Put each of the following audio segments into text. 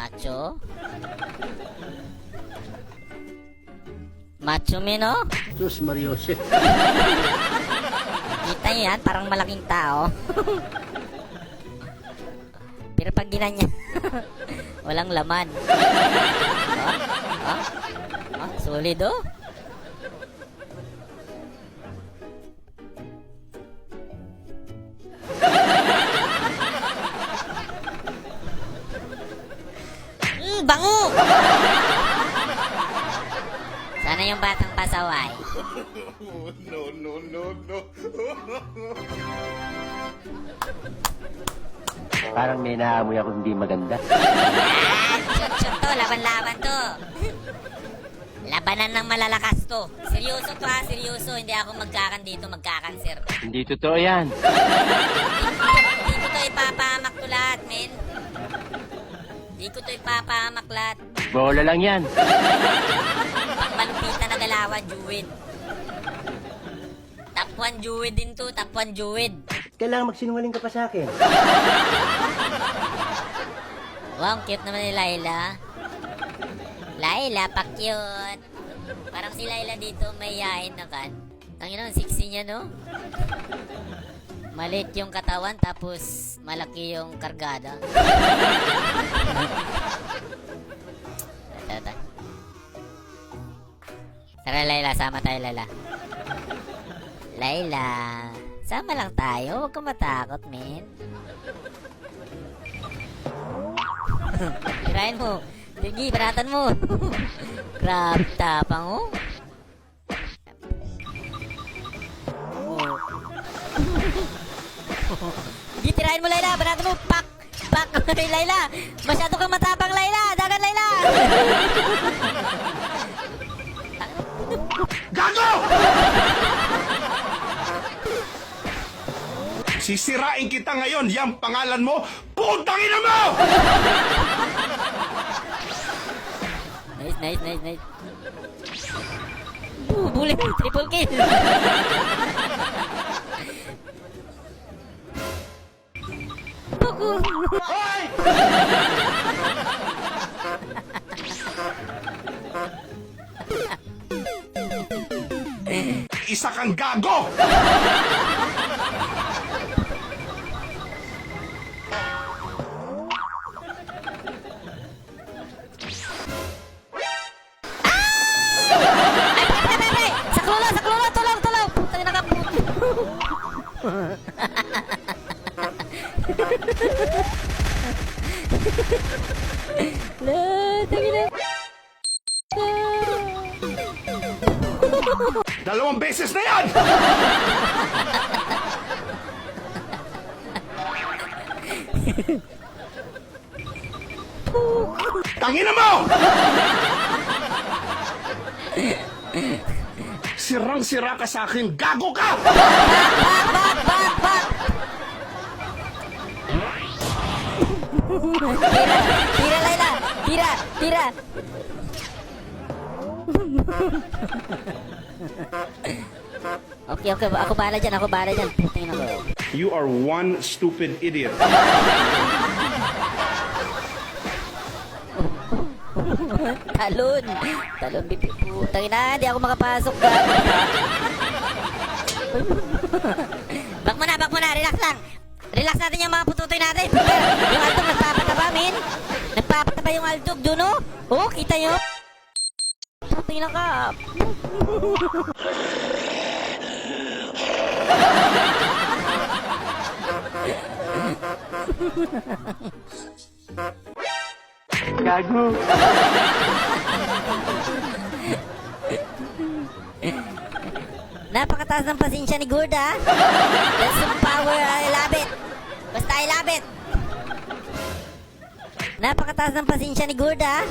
Macho? Macho men, oh? Sus, Mariose. Kita nyo yan, parang malaking tao. Pero pag ginanya, walang laman. Solid, oh. Bango! Sana yung batang pasaway. No. Parang may naamoy ako hindi maganda. Shoot to, laban-laban to. Labanan ng malalakas to. Seryoso to ha, seryoso. Hindi ako magkakanser. Hindi totoo yan. Hindi ko to ipapahamak to lahat, men. Hindi ko to ipapahamak lahat. Bola lang yan. Pang malupitan na galawan, Juwid. Top 1 Juwid din to, top 1 Juwid. Kailangan magsinungaling ka pa sa akin. Wow, ang cute naman ni Laila. Laila, pa-cute. Parang si Laila dito may yain na kan. Ang ina, sexy niya, no? Maliit yung katawan, tapos malaki yung kargada. Tara, Laila, sama tayo, Laila. Laila, sama lang tayo. Huwag kang matakot, men. Tirahin mo. Sige, baratan mo. Grabe, tapang, oh. Sige, tirahin mo, Laila. Baratan mo. Pak! Pak! Laila! Masyado kang matapang, Laila! Dagan, Laila! Gago! Sisirain kita ngayon, yung pangalan mo, putang ina mo! Nice. Bullet, triple kill. Hoy! Isa kang gago! Sa klulo, tulong! Putang ina ka. Dalawang beses na yan! Tangina mo! Sirang-sira ka sa akin, gago ka! Bak! Tira, Laila! Tira! Okay, ako bahala dyan. Putang ina ko. You are one stupid idiot. Talon, bibi. Putang ina, di ako makapasok. Bak mo na, relax lang. Relax natin yung mga pututoy natin. Yung aldog nagpapataba, min. Nagpapataba yung aldog, dun, oh. Oh, kita nyo. Putang ina ka. Gago. Napakataas ng pasensya ni Gorda. That's some power, I love it. Basta I love it. Napakataas ng pasensya ni Gorda.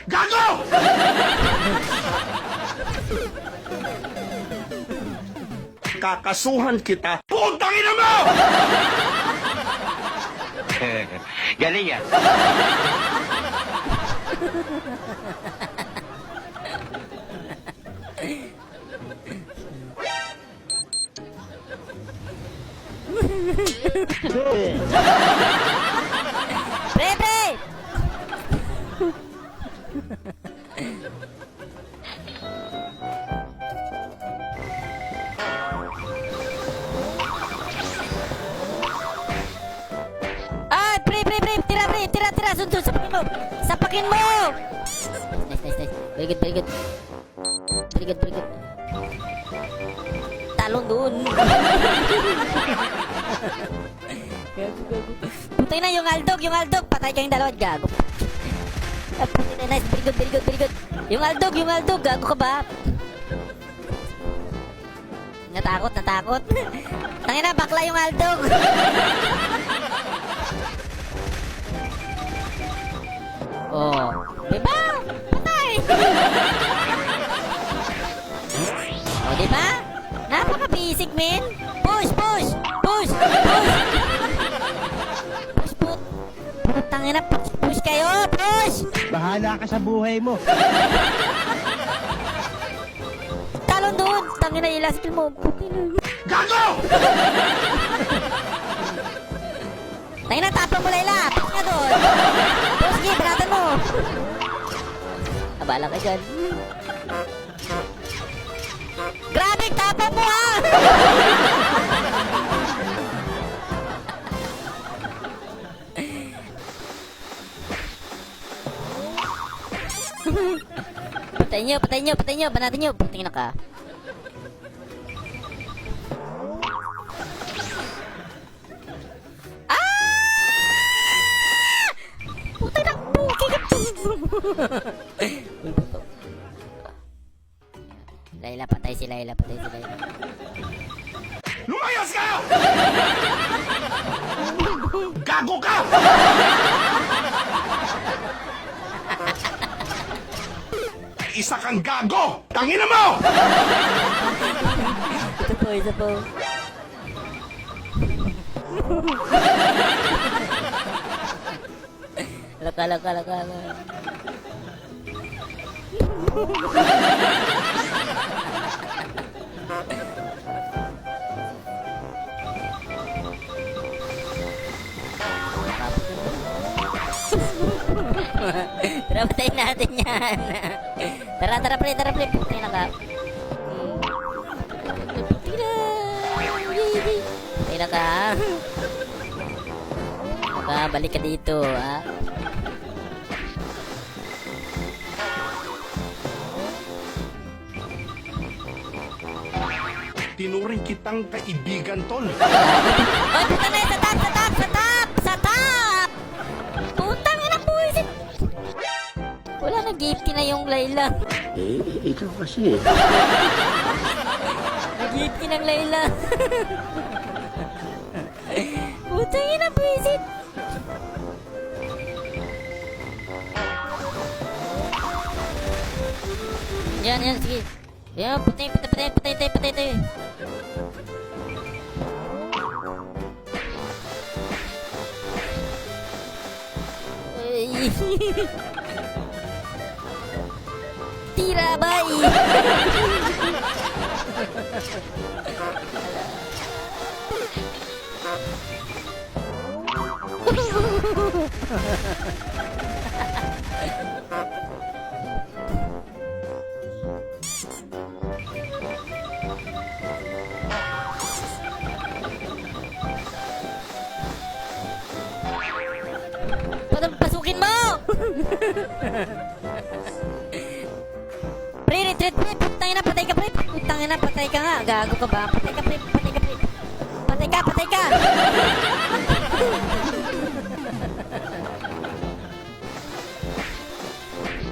Gago! Kakasuhan kita, putang ina mo! Galing yan. Pre, pre! Ay, pre! Tira! Sunod, sapakin mo! Nice. Very good. Talon doon. Putay na yung aldog. Patay kayong dalawa, gago. Putay na, nice. Very good. Yung aldog, gago ka ba? Natakot. Tangina, bakla yung aldog. Oh, diba? Patay. Oh, diba? Napaka-basic, men. Push. Tangina, push kayo, push. Bahala ka sa buhay mo. Talon doon. Tangina, last kill mo. Gago! Tangina, tapang mo, Layla. Push nga doon. Push, sige, banatan mo. Abala ka dyan. Grabe, tapang mo, ha! Patayin nyo. Banatin nyo. Puting na ka. Putay na. Layla, patay si Layla. Lumayas ka! Gago ka! Isa kang gago! Tangina mo! Isa po. Laka. Tara, patayin natin yan. Tara, pre. Putay na ka. Putay na ka. Balik ka dito, ha? Tinuring kitang kaibigan, tol. Oy, puta na, sa top! Putang ina, buwisit! Wala na, gifty na yung Layla. Ikaw kasi. Nag-gifty ng Layla. Putang ina, buwisit! Yan, sige. Yan, patay. Ay. Tira, bye! Pasukin mo! Pre, retreat, pre! Putangin na, patay ka, pre! Putangin na, patay ka nga! Gago ka ba? Patay ka, pre! Patay ka!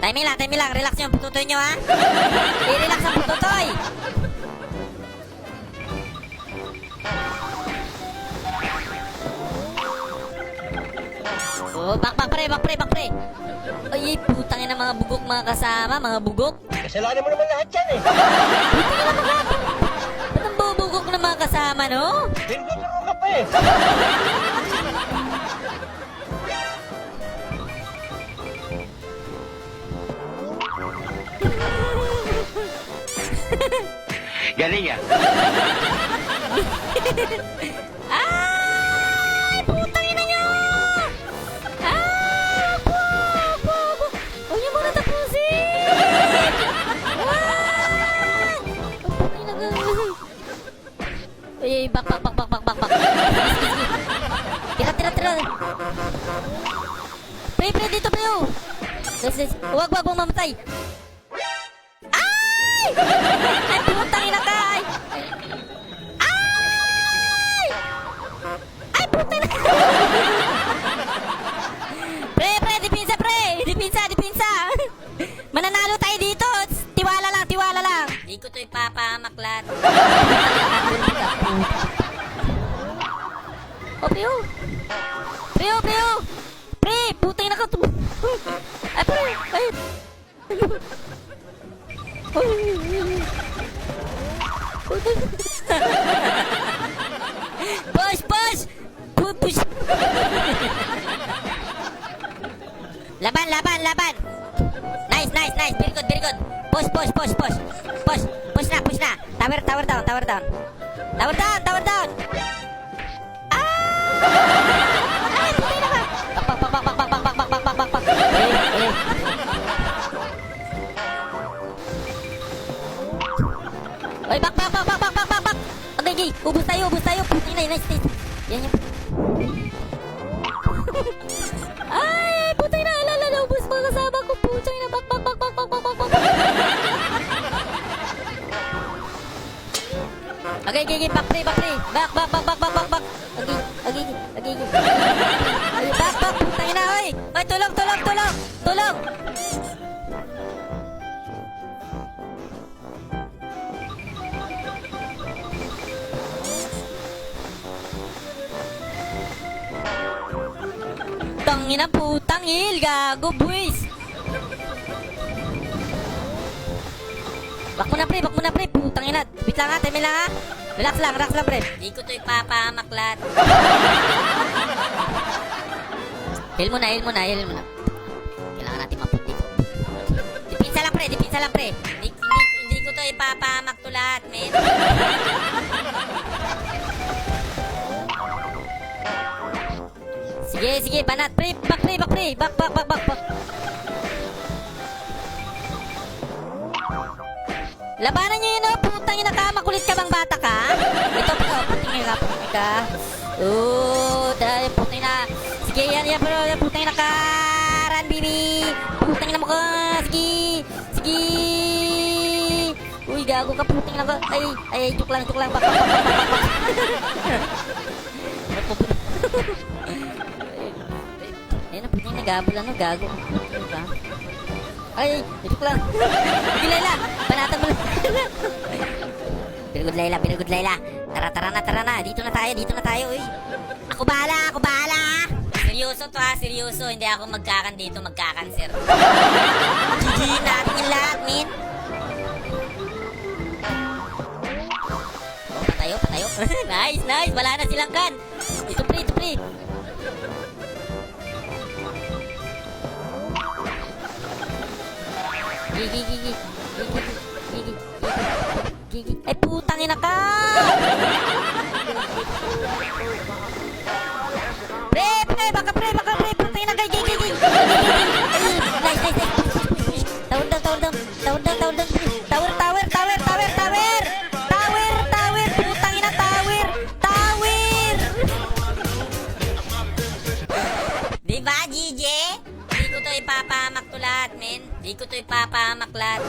Timing lang! Relax yung pututoy nyo, ha? I-relax ang pututoy! Oh, back pre. Ay, putangin na mga bugok mga kasama, mga bugok. Kasalanan mo naman lahat yan eh. Putangin na mga... Ba't ang bubugok ng mga kasama, no? Laro ka pa eh. Galing yan. Ah! Bak. Tira. Pre, dito, pre, oh. Huwag mong mamatay. Ay! Ay, putang ina ka! Ay, putang ina ka! Pre, dipinsa, pre! Dipinsa! Mananalo tayo dito! Tiwala lang! Di ko to ipapamaklat. Oh, pre, oh! Pre, putang ina ka! Ay, pre! Ay! Push! Laban! Nice! Very good! Push na! Tower down! Ay, putay na ka! Bak. Ay, bak. Okay, ubus tayo. Putay na, nice. Yan yung... Ay, putay na, alala, ubus mga kasama ko. Putay na, bak. Okay, bak, pre. Bak. Okay. Ay, bak, putay na, oy. Oy, tulong. Tangina, putang il, gago, boys. Bak mo na, pre, putang ina. Wait lang ha, time lang ha. Relax lang, pre. Di ko to ipapamaklat. Heal mo na. Kailangan natin maputi. Dipinsa lang, pre. Hindi ko to ipapamaktulat, men. Sige, banat, pre. Bak. Labanan nyo yun, oh. Putang ina ka. Makulit ka bang bata ka? Ito, putang ina ka. Dahil putang ina. Sige, yan, bro. Putang ina ka. Run, baby. Putang ina mo ka. Sige. Uy, gago ka. Putang ina ka. Ay, tuk lang. Bak. Ayun, putang ina. Gabol, gago. Ay, tuk lang. Sige, Layla. Panatan mo lang. Very good, Layla. Tara na. Dito na tayo, uy. Ako bahala. Seryoso to ha, seryoso. Hindi ako magkakanser. GG natin yung lahat, min. Oh, patayo. Nice. Wala na silang kan. Ito, pre. Gigi. Ay, putang ina ka! Pre, baka pre, putang ina ka, gigi. Nice. Tower down. Tower, putang ina, tower. Diba, GJ? Di ko to ipapamaktulat, men. Di ko to ipapamaklat.